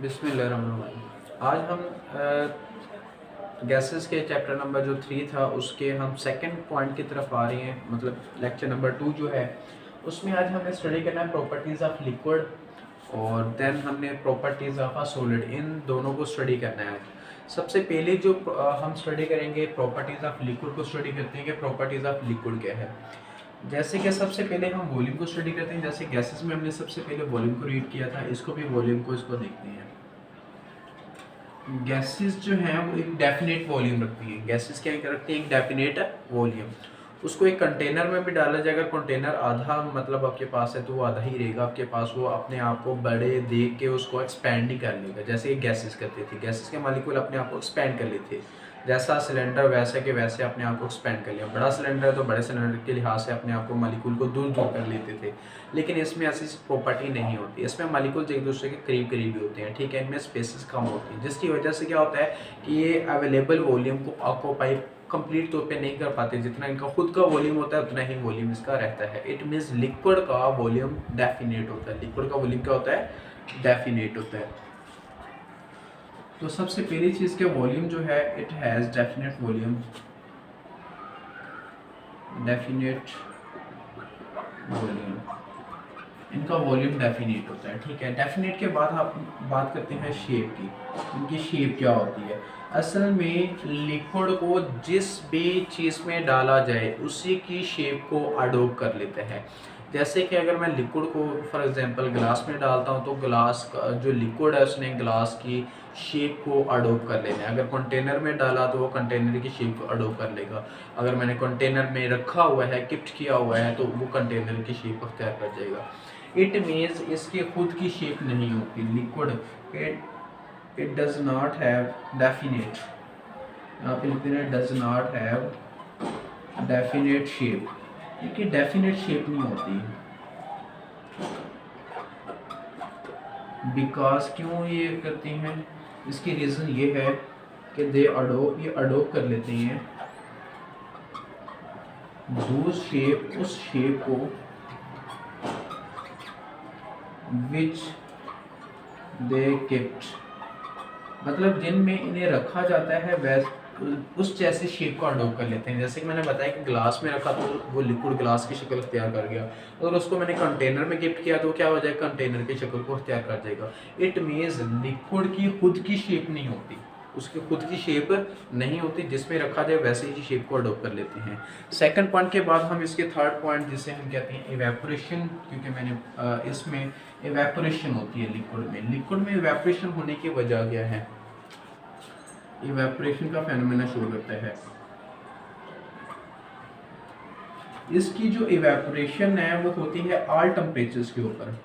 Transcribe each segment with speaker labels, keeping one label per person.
Speaker 1: बिस्मिल्लाहिर्रहमानिर्रहीम। आज हम गैसेस के चैप्टर नंबर जो 3 था उसके हम सेकंड पॉइंट की तरफ आ रहे हैं, मतलब लेक्चर नंबर 2 जो है उसमें आज हमें स्टडी करना है प्रॉपर्टीज़ ऑफ लिक्विड और देन हमने प्रॉपर्टीज़ ऑफ अ सॉलिड, इन दोनों को स्टडी करना है। सबसे पहले जो हम स्टडी करेंगे प्रॉपर्टीज़ ऑफ लिक्विड को स्टडी करते हैं कि प्रॉपर्टीज़ ऑफ लिक्विड क्या है। जैसे कि सबसे पहले हम वॉल्यूम को स्टडी करते हैं, जैसे गैसेस में हमने सबसे पहले वॉल्यूम को रीड किया था, इसको भी वॉल्यूम को इसको देखते हैं। गैसेस जो हैं वो एक डेफिनेट वॉल्यूम रखती हैं। गैसेस क्या रखती हैं? एक डेफिनेट वॉल्यूम। उसको एक कंटेनर में भी डाला जाए, अगर कंटेनर आधा मतलब आपके पास है तो वो आधा ही रहेगा आपके पास, वो अपने आप को बड़े देख के उसको एक्सपेंड नहीं कर लेगा। जैसे गैसेस करते थे, गैसेस के मॉलिक्यूल अपने आप को एक्सपेंड कर लेते, जैसा सिलेंडर वैसे के वैसे अपने आप को एक्सपेंड कर लिया। बड़ा सिलेंडर है तो बड़े सिलेंडर के लिहाज से अपने आप को मॉलिक्यूल को दूर दूर कर लेते थे, लेकिन इसमें ऐसी प्रॉपर्टी नहीं होती। इसमें मॉलिक्यूल्स एक दूसरे के करीब करीब ही होते हैं, ठीक है। इनमें स्पेसेस कम होती हैं, जिसकी वजह से क्या होता है कि ये अवेलेबल वॉल्यूम को ऑक्यूपाई कंप्लीट तौर पे नहीं कर पाते। जितना इनका खुद का वॉल्यूम होता है उतना ही वॉल्यूम इसका रहता है। इट मीन्स लिक्विड का वॉल्यूम डेफिनेट होता है। लिक्विड का वॉल्यूम क्या होता है? डेफिनेट होता है। तो सबसे पहली चीज के वॉल्यूम जो है it has definite volume, definite volume, इनका वॉल्यूम डेफिनेट होता है, ठीक है। डेफिनेट के बाद हम बात करते हैं शेप की। इनकी शेप क्या होती है? असल में लिक्विड को जिस भी चीज़ में डाला जाए उसी की शेप को अडोप्ट कर लेते हैं। जैसे कि अगर मैं लिक्विड को फॉर एग्जांपल ग्लास में डालता हूँ तो ग्लास का जो लिक्विड है उसने ग्लास की शेप को अडोप्ट कर लेना है। अगर कंटेनर में डाला तो वो कंटेनर की शेप को अडोप्ट कर लेगा। अगर मैंने कंटेनर में रखा हुआ है, गिफ्ट किया हुआ है, तो वो कंटेनर की शेप अख्तियार कर जाएगा। इट मीन्स इसकी खुद की शेप नहीं होती। Liquid it does not have definite, यहाँ पे लिखते हैं does not have definite shape. इनकी डेफिनेट शेप नहीं होती। बिकॉज क्यों ये करती हैं? इसकी रीज़न ये है कि ये अडोप्ट कर लेते हैं दूस शेप, उस शेप को विच दे केप्ट, मतलब जिनमें इन्हें रखा जाता है वैसे उस जैसे शेप को अडोप्ट कर लेते हैं। जैसे कि मैंने बताया कि ग्लास में रखा तो वो लिक्विड ग्लास की शक्ल अख्तियार कर गया। अगर उसको मैंने कंटेनर में गिफ्ट किया तो क्या हो जाएगा? कंटेनर की शक्ल को अख्तियार कर जाएगा। इट मीन्स लिक्विड की खुद की शेप नहीं होती, उसकी खुद की शेप नहीं होती, जिसमें रखा जाए वैसे ही शेप को अडोप्ट कर लेते हैं। सेकंड पॉइंट के बाद हम इसके थर्ड पॉइंट जिसे हम कहते हैं इवेपोरेशन, क्योंकि मैंने इसमें इवेपोरेशन होती है लिक्विड में। लिक्विड में इवेपोरेशन होने की वजह क्या है? इवेपोरेशन का फेनोमेना शुरू करता है। इसकी जो इवेपोरेशन है वो होती है ऑल टेम्परेचर्स के ऊपर।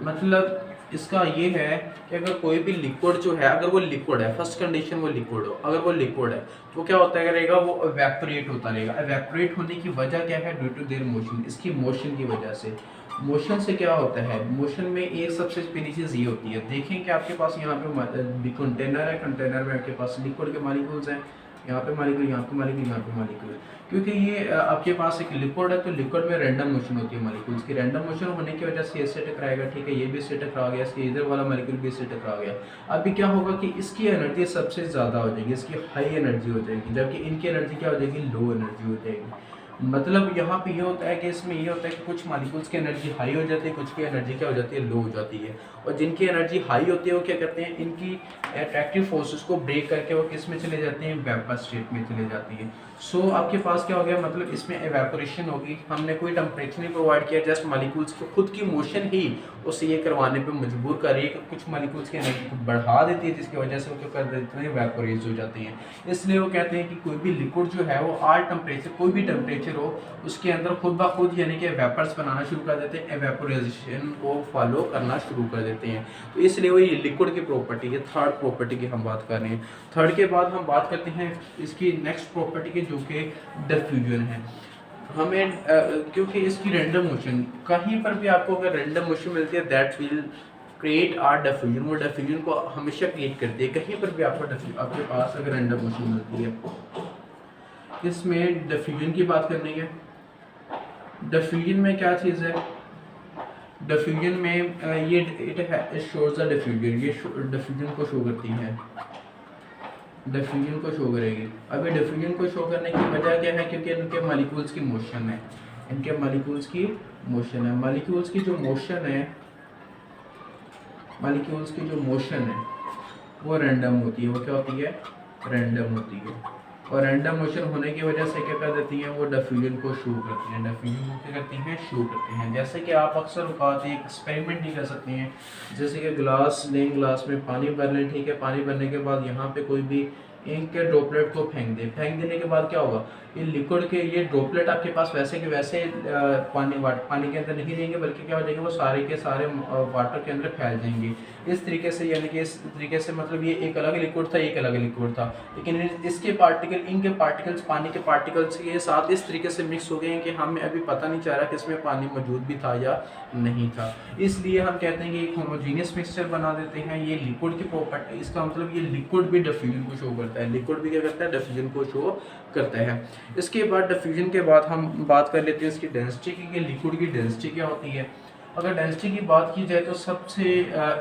Speaker 1: मतलब इसका ये है कि अगर कोई भी लिक्विड जो है, अगर वो लिक्विड है, फर्स्ट कंडीशन वो लिक्विड हो, अगर वो लिक्विड है तो क्या होता है रहेगा? वो इवेपोरेट होता रहेगा। इवेपोरेट होने की वजह क्या है? ड्यू टू देयर मोशन, इसकी मोशन की वजह से। मोशन से क्या होता है? मोशन में एक सबसे पहली चीज़ ये होती है, देखें कि आपके पास यहाँ पे कंटेनर है, कंटेनर में आपके पास लिक्विड के मॉलिक्यूल्स हैं, यहाँ पे मॉलिक्यूल, यहाँ पे मॉलिक्यूल, यहाँ पे मॉलिक्यूल। क्योंकि ये आपके पास एक लिक्विड है तो लिक्विड में रैंडम मोशन होती है मॉलिक्यूल्स की। रैंडम मोशन होने की वजह से इससे टकराएगा, ठीक है, ये भी इससे टकरा गया, इसके इधर वाला मॉलिक्यूल भी इससे टकरा गया। अभी क्या होगा कि इसकी एनर्जी सबसे ज़्यादा हो जाएगी, इसकी हाई एनर्जी हो जाएगी, जबकि इनकी एनर्जी क्या हो जाएगी? लो एनर्जी हो जाएगी। मतलब यहाँ पे ये होता है कि इसमें ये होता है कि कुछ मॉलिक्यूल्स की एनर्जी हाई हो जाती है, कुछ की एनर्जी क्या हो जाती है? लो हो जाती है। और जिनकी एनर्जी हाई होती है वो क्या करते हैं? इनकी अट्रैक्टिव फोर्सेस को ब्रेक करके वो किस में चले जाते हैं? वेपर स्टेट में चले जाती है। सो आपके पास क्या हो गया? मतलब इसमें एवेपोरेशन होगी। हमने कोई टेम्परेचर नहीं प्रोवाइड किया, जस्ट मॉलिक्यूल्स की खुद की मोशन ही उसे ये करवाने पे मजबूर कर रही है कि कुछ मॉलिक्यूल्स की एनर्जी को बढ़ा देती है, जिसकी वजह से वो क्या कर देते हैं? वेपोराइज हो जाती हैं। इसलिए वो कहते हैं कि कोई भी लिक्विड जो है वो ऑल टेम्परेचर, कोई भी टेम्परेचर हो, उसके अंदर खुद ब खुद यानी कि वेपर्स बनाना शुरू कर देते हैं, एवेपोराइजेशन को फॉलो करना शुरू कर देते हैं। तो इसलिए वो ये लिक्विड की प्रॉपर्टी है। थर्ड प्रॉपर्टी की हम बात कर रहे हैं। थर्ड के बाद हम बात करते हैं इसकी नेक्स्ट प्रॉपर्टी की, जो कि डिफ्यूजन है। हमें क्योंकि इसकी रैंडम मोशन, कहीं पर भी आपको अगर रैंडम मोशन मिलती है that will create or diffusion, वो डिफ्यूजन को हमेशा क्रिएट करती है। कहीं पर भी आपके पास अगर रैंडम मोशन मिलती है, इसमें डिफ्यूजन की बात करनी है। डिफ्यूजन में क्या चीज़ है? डिफ्यूजन में ये इट शोज द डिफ्यूजन, ये डिफ्यूजन को शो करती है, डिफ्यूजन को शो करेगी। अब ये डिफ्यूजन को शो करने की वजह क्या है, क्योंकि इनके मॉलिक्यूल्स की मोशन है, इनके मॉलिक्यूल्स की मोशन है। मॉलिक्यूल्स की जो मोशन है, मॉलिक्यूल्स की जो मोशन है वो रैंडम होती है। वो क्या होती है? रैंडम होती है। और रैंडम मोशन होने की वजह से क्या कर देती हैं, वो डिफ्यूजन को शो करती हैं, डिफ्यूजन को क्या करती हैं, शो करती हैं। जैसे कि आप अक्सर औकात एक एक्सपेरिमेंट ही कर सकते हैं, जैसे कि गिलास लें, गिलास में पानी भर लें, ठीक है, पानी भरने के बाद यहाँ पे कोई भी इंक के ड्रॉपलेट को फेंक दें, फेंक देने के बाद क्या होगा, ये लिक्विड के ये ड्रॉपलेट आपके पास वैसे के वैसे पानी के अंदर नहीं रहेंगे, बल्कि क्या हो जाएंगे, वो सारे के सारे वाटर के अंदर फैल जाएंगे। इस तरीके से, यानी कि इस तरीके से मतलब ये एक अलग लिक्विड था, एक अलग लिक्विड था, लेकिन इसके पार्टिकल, इनके पार्टिकल्स पानी के पार्टिकल्स के साथ इस तरीके से मिक्स हो गए हैं कि हमें अभी पता नहीं चल रहा कि इसमें पानी मौजूद भी था या नहीं था। इसलिए हम कहते हैं कि एक होमोजीनियस मिक्सचर बना देते हैं। ये लिक्विड की प्रॉपर्टी, इसका मतलब ये लिक्विड भी डिफ्यूजन को शो करता है, लिक्विड भी क्या करता है, डिफ्यूजन को शो करता है। इसके बाद डिफ्यूजन के बाद हम बात कर लेते हैं इसकी डेंसिटी की, कि लिक्विड की डेंसिटी क्या होती है। अगर डेंसिटी की बात की जाए तो सबसे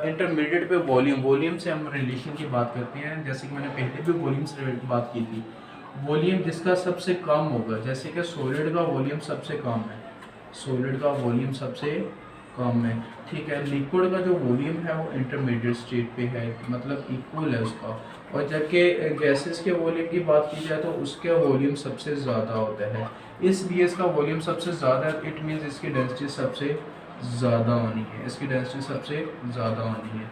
Speaker 1: इंटरमीडिएट पे वॉल्यूम से हम रिलेशन की बात करते हैं, जैसे कि मैंने पहले भी वॉल्यूम से बात की थी। वॉल्यूम जिसका सबसे कम होगा, जैसे कि सॉलिड का वॉल्यूम सबसे कम है, सॉलिड का वॉल्यूम सबसे कम है, ठीक है। लिक्विड का जो वॉल्यूम है वो इंटरमीडिएट स्टेट पे है, मतलब इक्वल है उसका। और जबकि गैसेस के वॉल्यूम की बात की जाए तो उसके वॉल्यूम सबसे ज़्यादा होता है, इसलिए इसका वॉल्यूम सबसे ज़्यादा है, इट मीन्स इसकी डेंसिटी सबसे ज़्यादा होनी है, इसकी डेंसिटी सबसे ज़्यादा होनी है,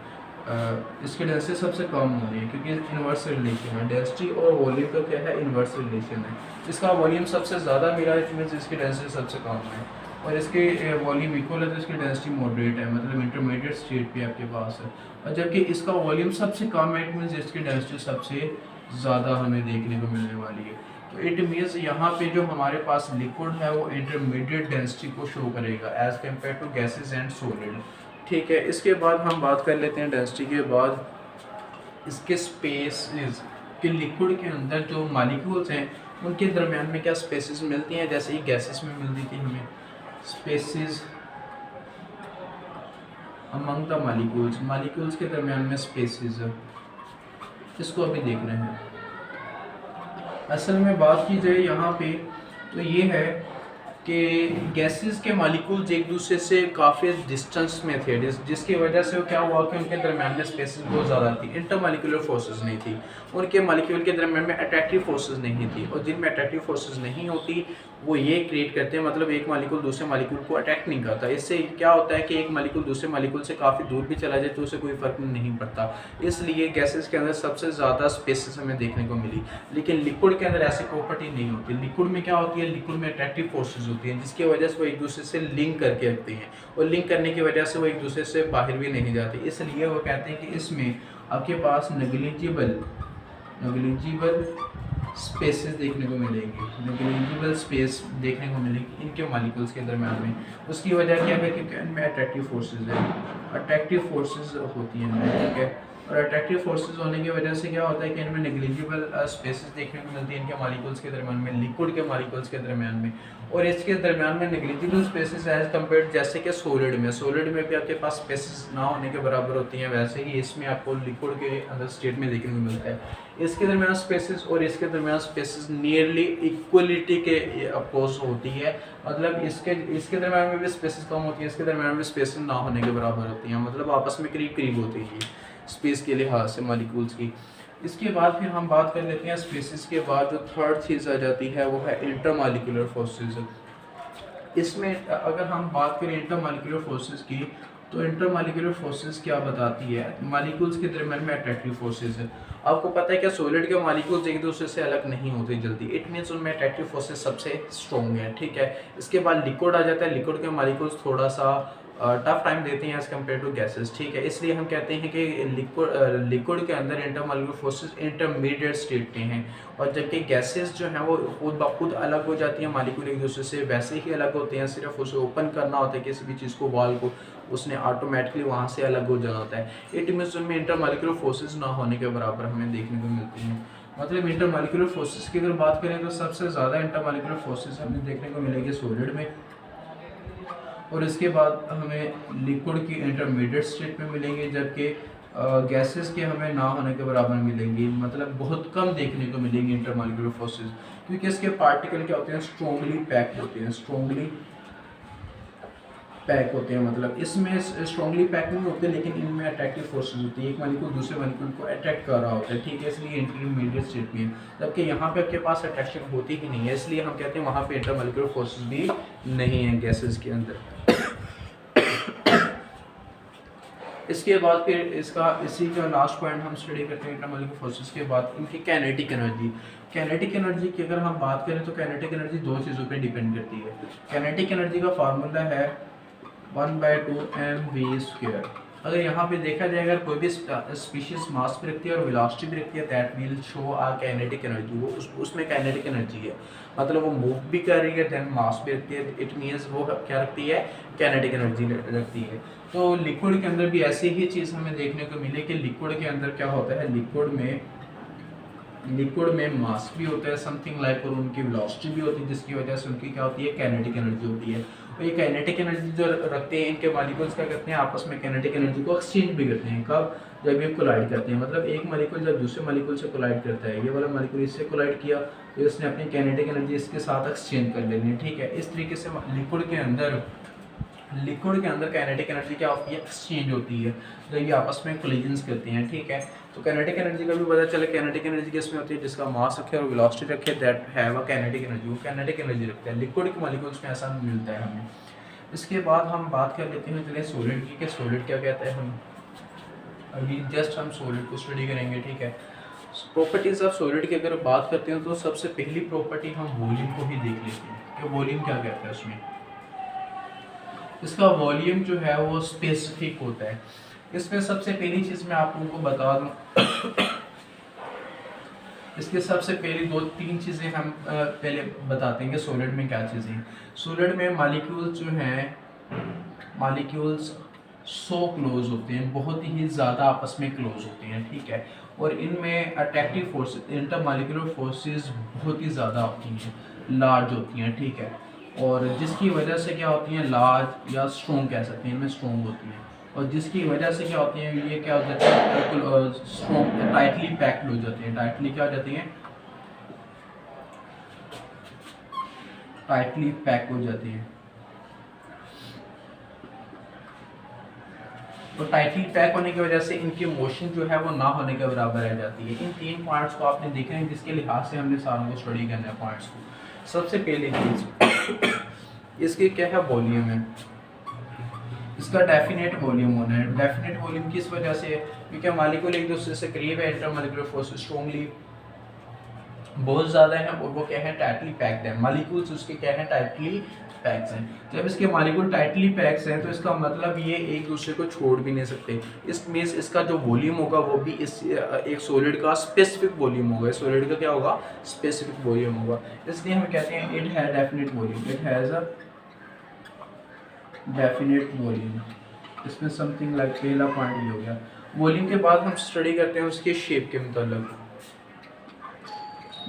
Speaker 1: इसकी डेंसिटी सबसे कम होनी है, क्योंकि इन्वर्स रिलेशन है, डेंसिटी और वॉल्यूम का क्या है, इन्वर्स रिलेशन है। इसका वॉल्यूम सबसे ज़्यादा मिला, इट मीन्स इसकी डेंसिटी सबसे कम है, और इसके वॉल्यूम इक्वल है तो इसकी डेंसिटी मॉडरेट है, मतलब इंटरमीडिएट स्टेट पे आपके पास है। और जबकि इसका वॉल्यूम सबसे कम है, इट मीन्स इसकी डेंसिटी सबसे ज़्यादा हमें देखने को मिलने वाली है। तो इट मीन्स यहाँ पे जो हमारे पास लिक्विड है वो इंटरमीडिएट डेंसिटी को शो करेगा as compared to gases and solid, ठीक है। इसके बाद हम बात कर लेते हैं डेंसिटी के बाद इसके स्पेसेस, कि लिक्विड के अंदर जो मॉलिक्यूल्स हैं उनके दरमियान में क्या स्पेसेस मिलती हैं, जैसे ही गैसेस में मिलती थी हमें spaces among the molecules, molecules के दरमियान में स्पेसेस, इसको अभी देखना है। असल में बात की जाए यहाँ पे तो ये है कि गैसेस के मॉलिक्यूल्स एक दूसरे से काफ़ी डिस्टेंस में थे, जिसकी वजह से क्या हुआ कि उनके दरमियान में स्पेसेस बहुत ज़्यादा थी, इंटरमॉलिक्यूलर फोर्सेस नहीं थी, उनके मॉलिक्यूल के दरमियान में अट्रैक्टिव फोर्सेस नहीं थी, और जिनमें अट्रैक्टिव फोर्सेस नहीं होती वो ये क्रिएट करते हैं, मतलब एक मॉलिक्यूल दूसरे मॉलिक्यूल को अटैक नहीं करता। इससे क्या होता है कि एक मॉलिक्यूल दूसरे मॉलिक्यूल से काफ़ी दूर भी चला जाए तो उसे कोई फ़र्क नहीं पड़ता। इसलिए गैसेस के अंदर सबसे ज़्यादा स्पेसेस हमें देखने को मिली, लेकिन लिक्विड के अंदर ऐसी प्रॉपर्टी नहीं होती। लिक्विड में क्या होती है, लिक्विड में अट्रैक्टिव फोर्सेस होती हैं, जिसकी वजह से वो एक दूसरे से लिंक करके रखते हैं, और लिंक करने की वजह से वो एक दूसरे से बाहर भी नहीं जाते। इसलिए वो कहते हैं कि इसमें आपके पास नेग्लिजिबल स्पेसेस देखने को मिलेंगी, नेग्लिजिबल स्पेस देखने को मिलेगी इनके मॉलिक्यूल्स के दरमियान में। उसकी वजह क्या है, क्योंकि इनमें अट्रैक्टिव फोर्सेस है, अट्रैक्टिव फोर्सेस होती हैं इनमें, ठीक है। और अट्रैक्टिव फोर्सेस होने की वजह से क्या होता है कि इनमें नेग्लिजिबल स्पेसेस देखने को मिलती है इनके मॉलिक्यूल्स के दरमियान में, लिक्विड के मॉलिक्यूल्स के दरमियान में। और इसके दरमियान में नेग्लिजिबल स्पेसेस एज कम्पेयर, जैसे कि सॉलिड में भी आपके पास स्पेसेस ना होने के बराबर होती हैं, वैसे ही इसमें आपको लिक्विड के अंदर स्टेट में देखने को मिलता है। इसके दरमियान स्पेसेस और इसके दरमियान स्पेसेस नियरली इक्वलिटी के अपोज होती है, मतलब इसके दरमियान में भी स्पेसेस कम होती है, इसके दरमियान में स्पेसेस ना होने के बराबर होती हैं, मतलब आपस में करीब करीब होती है स्पेस के लिहाज से मॉलिक्यूल्स की। इसके बाद फिर हम बात कर लेते हैं स्पेसेस के बाद जो थर्ड चीज़ आ जाती है वो है इंटरमॉलिक्यूलर फोर्सेस। इसमें अगर हम बात करें इंटरमॉलिक्यूलर फोर्सेस की, तो इंटरमॉलिक्यूलर फोर्सेस क्या बताती है, मॉलिक्यूल्स के दरमियान में अट्रैक्टिव फोर्सेस है। आपको पता है क्या सॉलिड के मॉलिक्यूल्स एक दूसरे से अलग नहीं होते जल्दी, इट मीन्स उनमें अट्रैक्टिव फोर्सेस सबसे स्ट्रॉन्ग है, ठीक है। इसके बाद लिक्विड आ जाता है, लिक्विड के मॉलिक्यूल्स थोड़ा सा टफ टाइम देते हैं एज कम्पेयर टू गैसेस, ठीक है। इसलिए हम कहते हैं कि लिक्विड के अंदर इंटरमॉलिक्यूलर फोर्सेस इंटरमीडिएट स्टेट के हैं, और जबकि गैसेस जो हैं वो खुद ब खुद अलग हो जाती हैं, मॉलिक्यूल एक दूसरे से वैसे ही अलग होते हैं, सिर्फ उसे ओपन करना होता है किसी भी चीज़ को, वॉल को, उसने ऑटोमेटिकली वहाँ से अलग हो जाना होता है। इट मीन्स उनमें इंटरमॉलिक्यूलर फोर्सेस ना होने के बराबर हमें देखने को मिलती हैं। मतलब इंटरमॉलिक्यूलर फोर्सेस की अगर बात करें तो सबसे ज़्यादा इंटरमॉलिक्यूलर फोर्सेस हमें देखने को मिलेगी सॉलिड में, और इसके बाद हमें लिक्विड की इंटरमीडिएट स्टेट में मिलेंगे, जबकि गैसेस के हमें ना होने के बराबर मिलेंगी, मतलब बहुत कम देखने को मिलेंगी इंटरमॉलिक्यूलर फोर्सेस, क्योंकि इसके पार्टिकल क्या होते हैं, स्ट्रॉन्गली पैक्ड होते हैं, स्ट्रॉन्गली पैक होते हैं, मतलब इसमें स्ट्रॉन्गली पैक नहीं होते, लेकिन इनमें अट्रैक्टिव फोर्सेस होती है, एक मॉलिक्यूल दूसरे मॉलिक्यूल को अट्रैक्ट कर रहा होता है, ठीक है, इसलिए इंटरमीडिएट स्टेट में है। जबकि यहाँ पे आपके पास अट्रैक्शन होती ही नहीं है, इसलिए हम कहते हैं वहाँ पे इंटरमॉलिक्यूलर फोर्सेस भी नहीं है गैसेस के अंदर। इसके बाद फिर इसका इसी का लास्ट पॉइंट हम स्टडी करते हैं इंटरमॉलिक्यूलर फोर्सेस के बाद इनकी काइनेटिक एनर्जी। काइनेटिक एनर्जी की अगर हम बात करें तो काइनेटिक एनर्जी दो चीज़ों पे डिपेंड करती है। काइनेटिक एनर्जी का फार्मूला है 1/2mv²। अगर यहाँ पे देखा जाए, अगर कोई भी स्पीशीज मास पे रखती है और वेलोसिटी भी रखती है, that will show a kinetic energy, वो उसमें काइनेटिक एनर्जी है, मतलब वो मूव भी कर रही है, देन मास भी रखती है, इट मीन्स वो क्या रखती है, काइनेटिक एनर्जी रखती है। तो लिक्विड के अंदर भी ऐसी ही चीज़ हमें देखने को मिले कि लिक्विड के अंदर क्या होता है, लिक्विड में मास भी होता है समथिंग लाइक, और उनकी वेलोसिटी भी होती है, जिसकी वजह से उनकी क्या होती है, काइनेटिक एनर्जी होती है। और ये काइनेटिक एनर्जी जो रखते हैं, इनके मॉलिक्यूल्स क्या करते हैं, आपस में काइनेटिक एनर्जी को एक्सचेंज भी करते हैं। कब? जब ये कोलाइड करते हैं, मतलब एक मॉलिक्यूल जब दूसरे मॉलिक्यूल से कोलाइड करता है, ये वाला मॉलिक्यूल इससे कोलाइड किया तो इसने अपनी काइनेटिक एनर्जी इसके साथ एक्सचेंज कर लेनी है, ठीक है। इस तरीके से लिक्विड के अंदर काइनेटिक एनर्जी क्या होती है, एक्सचेंज होती है जब ये आपस में कोलिजन्स करते हैं, ठीक है। तो काइनेटिक एनर्जी का भी पता चले, काइनेटिक एनर्जी किसमें होती है, जिसका मास रखे और वेलोसिटी रखे, that have a kinetic energy, वो काइनेटिक एनर्जी रखता है। लिक्विड के मॉलिक्यूल्स में ऐसा मिलता है हमें। इसके बाद हम बात कर लेते हैं चलिए सॉलिड की, कि सॉलिड क्या कहता है। हम अभी जस्ट हम सॉलिड को स्टडी करेंगे, ठीक है। प्रॉपर्टीज ऑफ सॉलिड की अगर बात करते हैं तो सबसे पहली प्रॉपर्टी हम वॉल्यूम को ही देख लेते हैं कि वॉल्यूम क्या कहता है उसमें। इसका वॉल्यूम जो है वो स्पेसिफिक होता है। इसमें सबसे पहली चीज़ मैं आप लोगों को बता दूं, इसके सबसे पहली 2-3 चीज़ें हम पहले बताते हैं कि सॉलिड में क्या चीज़ें हैं। सॉलिड में मॉलिक्यूल्स जो हैं, मॉलिक्यूल्स सो क्लोज होते हैं, बहुत ही ज़्यादा आपस में क्लोज होते हैं, ठीक है। और इनमें अट्रैक्टिव फोर्सेस, इंटरमॉलिक्यूलर फोर्सेस बहुत ही ज़्यादा होती हैं, लार्ज होती हैं, ठीक है। और जिसकी वजह से क्या होती हैं, लार्ज या स्ट्रॉन्ग कह सकते हैं, इनमें स्ट्रॉन्ग होती हैं। और जिसकी वजह से क्या होती हैं, ये क्या हो जाता है, स्ट्रॉन्ग टाइटली पैक्ड हो जाती हैं, टाइटली क्या हो जाती हैं, टाइटली पैक हो जाती हैं। तो टाइटली पैक होने की वजह से इनकी मोशन जो है वो ना होने के बराबर रह जाती है। इन 3 पॉइंट्स को आपने देखे हैं, जिसके लिहाज से हमने सारों को स्टडी करना है पॉइंट्स को। सबसे पहले चीज इसके क्या है, वॉल्यूम है। इसका डेफिनेट वॉल्यूम होना है। डेफिनेट वॉल्यूम किस वजह से, क्योंकि मॉलिक्यूल एक दूसरे से करीब है, इंटरमॉलिक्यूलर फोर्स स्ट्रॉन्गली बहुत ज़्यादा है, और वो क्या है, टाइटली पैक्ड है। मॉलिक्यूल्स उसके क्या है, टाइटली पैक्स हैं। जब इसके मॉलिक्यूल टाइटली पैक्स हैं तो इसका मतलब ये एक दूसरे को छोड़ भी नहीं सकते। इस मीन्स इसका जो वॉल्यूम होगा वो भी इस एक सॉलिड का स्पेसिफिक वॉल्यूम होगा। सॉलिड का क्या होगा, स्पेसिफिक वॉल्यूम होगा। इसलिए हम कहते हैं it has definite volume, it has a definite volume. इसमें समथिंग लाइक पहला पॉइंट ये हो गया। वॉल्यूम के बाद हम स्टडी करते हैं उसके शेप के मतलब।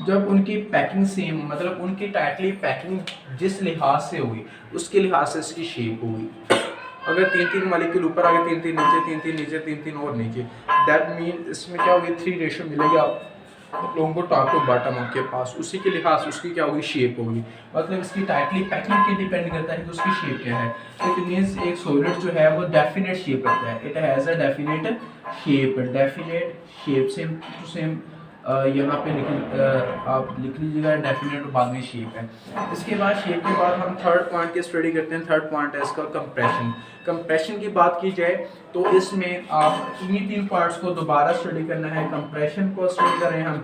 Speaker 1: जब उनकी पैकिंग सेम, मतलब उनकी टाइटली पैकिंग जिस लिहाज से होगी उसके लिहाज से इसकी शेप होगी। अगर 3-3 मॉलिक्यूल ऊपर आ गए, 3-3 नीचे, 3-3 नीचे, 3-3 और नीचे, दैट मीन इसमें क्या होगी, 3 रेशो मिलेगी आप लोगों को टॉप टू बॉटम के पास, उसी के लिहाज उसकी क्या होगी, शेप होगी। मतलब इसकी टाइटली पैकिंग के डिपेंड करता है कि उसकी शेप क्या है। इट मीन्स एक सॉलिड जो है वो डेफिनेट शेप रखता है, it has a definite shape, definite shape. Same to same यहाँ पे आप लिख लीजिएगा डेफिनेट, और बाद में शेप है। इसके बाद शेप के बाद हम थर्ड पॉइंट की स्टडी करते हैं। थर्ड पॉइंट है इसका कंप्रेशन। कंप्रेशन की बात की जाए तो इसमें आप इन्हीं 3 पार्ट्स को दोबारा स्टडी करना है। कंप्रेशन को स्टडी करें हम,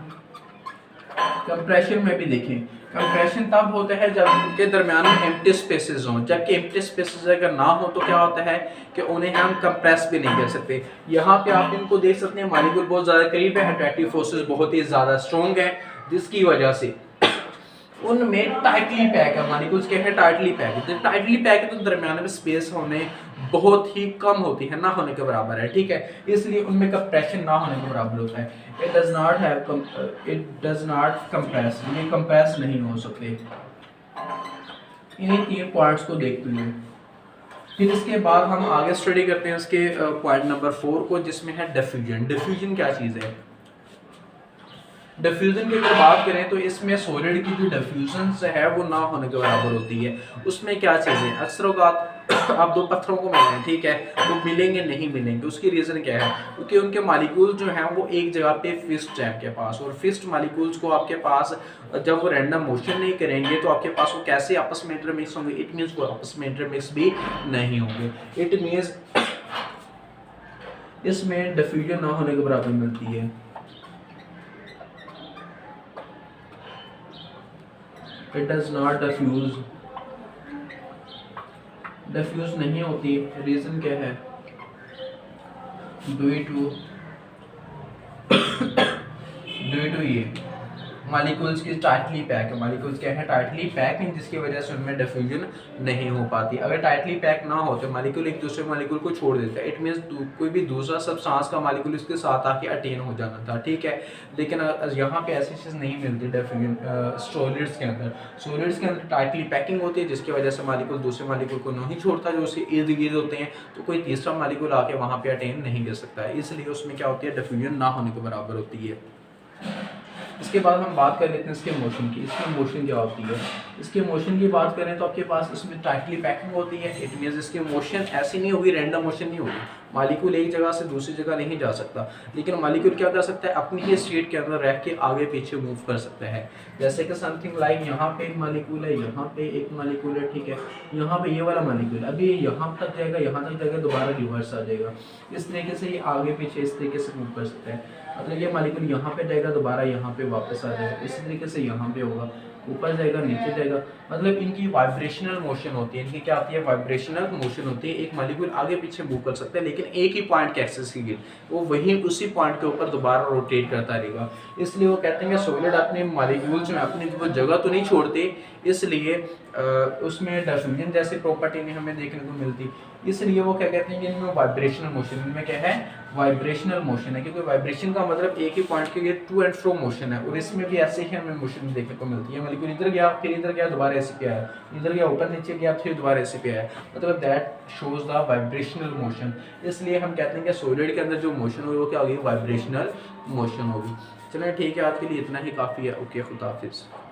Speaker 1: कंप्रेशन में भी देखें। कंप्रेशन तब होता है जब उनके दरमियान में एम्प्टी स्पेसेस हों, जबकि एम्प्टी स्पेसेस अगर ना हो तो क्या होता है कि उन्हें हम कंप्रेस भी नहीं कर सकते। यहाँ पे आप इनको देख सकते हैं, मॉलिक्यूल बहुत ज़्यादा करीब है, अट्रैक्टिव फोर्सेस बहुत ही ज़्यादा स्ट्रॉन्ग है, जिसकी वजह से उनमें टाइटली पैक है। मॉलिक्यूल्स क्या है, टाइटली पैक है। जब टाइटली पैक है तो दरमियान में स्पेस होने बहुत ही कम होती है, ना होने के बराबर है, ठीक है। इसलिए उनमें कंप्रेशन ना होने के बराबर होता है। इट डज नॉट कंप्रेस, ये कंप्रेस नहीं हो सकते। इन्हीं 3 पॉइंट्स को देखते हुए फिर इसके बाद हम आगे स्टडी करते हैं इसके पॉइंट नंबर 4 को, जिसमें है डिफ्यूजन। डिफ्यूजन क्या चीज़ है? डिफ्यूजन की अगर बात करें तो इसमें सॉलिड की जो डिफ्यूजन है वो ना होने के बराबर होती है। उसमें क्या चीज़ें, अक्सर औकात आप दो पत्थरों को मिलाएं, ठीक है, तो मिलेंगे नहीं मिलेंगे। उसकी रीज़न क्या है? क्योंकि उनके मालिक्यूल जो हैं वो एक जगह पे फिक्स्ड है आपके पास, और फिक्स्ड मालिक्यूल्स को आपके पास जब वो रैंडम मोशन नहीं करेंगे तो आपके पास वो कैसे आपस में इंटरमिक्स होंगे? इट मीन्स वो आपस में इंटरमिक्स भी नहीं होंगे। इट मीन्स इसमें डिफ्यूजन ना होने के बराबर मिलती है। It does not diffuse, diffuse नहीं होती। रीजन क्या है? ड्यू टू ये मालिक्यूल्स की टाइटली पैक है। मालिक्यूल्स क्या है? टाइटली पैक है, जिसकी वजह से उनमें डिफ्यूजन नहीं हो पाती। अगर टाइटली पैक ना हो तो मालिक्यूल एक दूसरे मालिक्यूल को छोड़ देता है। इट मीन्स कोई भी दूसरा सब्सटेंस का मालिक्यूल इसके साथ आके अटेन हो जाना था, ठीक है। लेकिन यहाँ पे ऐसी चीज़ नहीं मिलती डिफ्यूजन सॉलिड्स के अंदर। सॉलिड्स के अंदर टाइटली पैकिंग होती है, जिसकी वजह से मालिक्यूल दूसरे मालिक्यूल को नहीं छोड़ता, जो उसके इर्द गिर्द होते हैं, तो कोई तीसरा मालिक्यूल आके वहाँ पे अटेन नहीं कर सकता है। इसलिए उसमें क्या होती है? डिफ्यूजन ना होने के बराबर होती है। इसके बाद हम बात कर लेते हैं इसके मोशन की। इसकी मोशन क्या होती है? इसके मोशन की बात करें तो आपके पास इसमें टाइटली पैकिंग होती है। इट मीन्स इसकी मोशन ऐसी नहीं होगी, रैंडम मोशन नहीं होगी। मालिक्यूल एक जगह से दूसरी जगह नहीं जा सकता, लेकिन मालिक्यूल क्या कर सकता है? अपनी ही स्टेट के अंदर रह के आगे पीछे मूव कर सकता है। जैसे कि समथिंग लाइक यहाँ पे एक मालिक्यूल है, यहाँ पे एक मालिक्यूल है, ठीक है, यहाँ पे ये वाला मालिक्यूल अभी यहाँ तक जाएगा, यहाँ तक जाएगा, दोबारा रिवर्स आ जाएगा। इस तरीके से ये आगे पीछे इस तरीके से मूव कर सकता है। मतलब ये मालिक्यूल यहाँ पे जाएगा, दोबारा यहाँ पे वापस आ जाएगा, इसी तरीके से यहाँ पे होगा, ऊपर जाएगा, नीचे जाएगा। मतलब इनकी वाइब्रेशनल मोशन होती है। इनकी क्या आती है? वाइब्रेशनल मोशन होती है। एक मालिक्यूल आगे पीछे मूव कर सकता है, लेकिन एक ही पॉइंट के एक्सिस की वो वहीं उसी पॉइंट के ऊपर दोबारा रोटेट करता रहेगा। इसलिए वो कहते हैं कि सॉलिड अपने मालिक्यूल्स में अपनी वो जगह तो नहीं छोड़ते, इसलिए उसमें डिफ्यूजन जैसी प्रॉपर्टी नहीं हमें देखने को मिलती। इसलिए वो क्या कहते हैं कि इनमें वाइब्रेशनल मोशन, इनमें क्या है? वाइब्रेशनल मोशन है। क्योंकि वाइब्रेशन का मतलब एक ही पॉइंट के लिए टू एंड फ्रो मोशन है, और इसमें भी ऐसे ही हमें मोशन देखने को मिलती है। मालिक्यूल इधर गया, फिर इधर गया, दोबारा ऐसे पे आया, इधर गया, ऊपर नीचे गया, फिर दोबारा ऐसे पे आया। मतलब that shows the vibrational motion. इसलिए हम कहते हैं कि सॉलिड के अंदर जो मोशन होगी वो क्या होगी? वाइब्रेशनल मोशन होगी। चलिए ठीक है, आज के लिए इतना ही काफ़ी है। ओके, खुदा हाफिज़।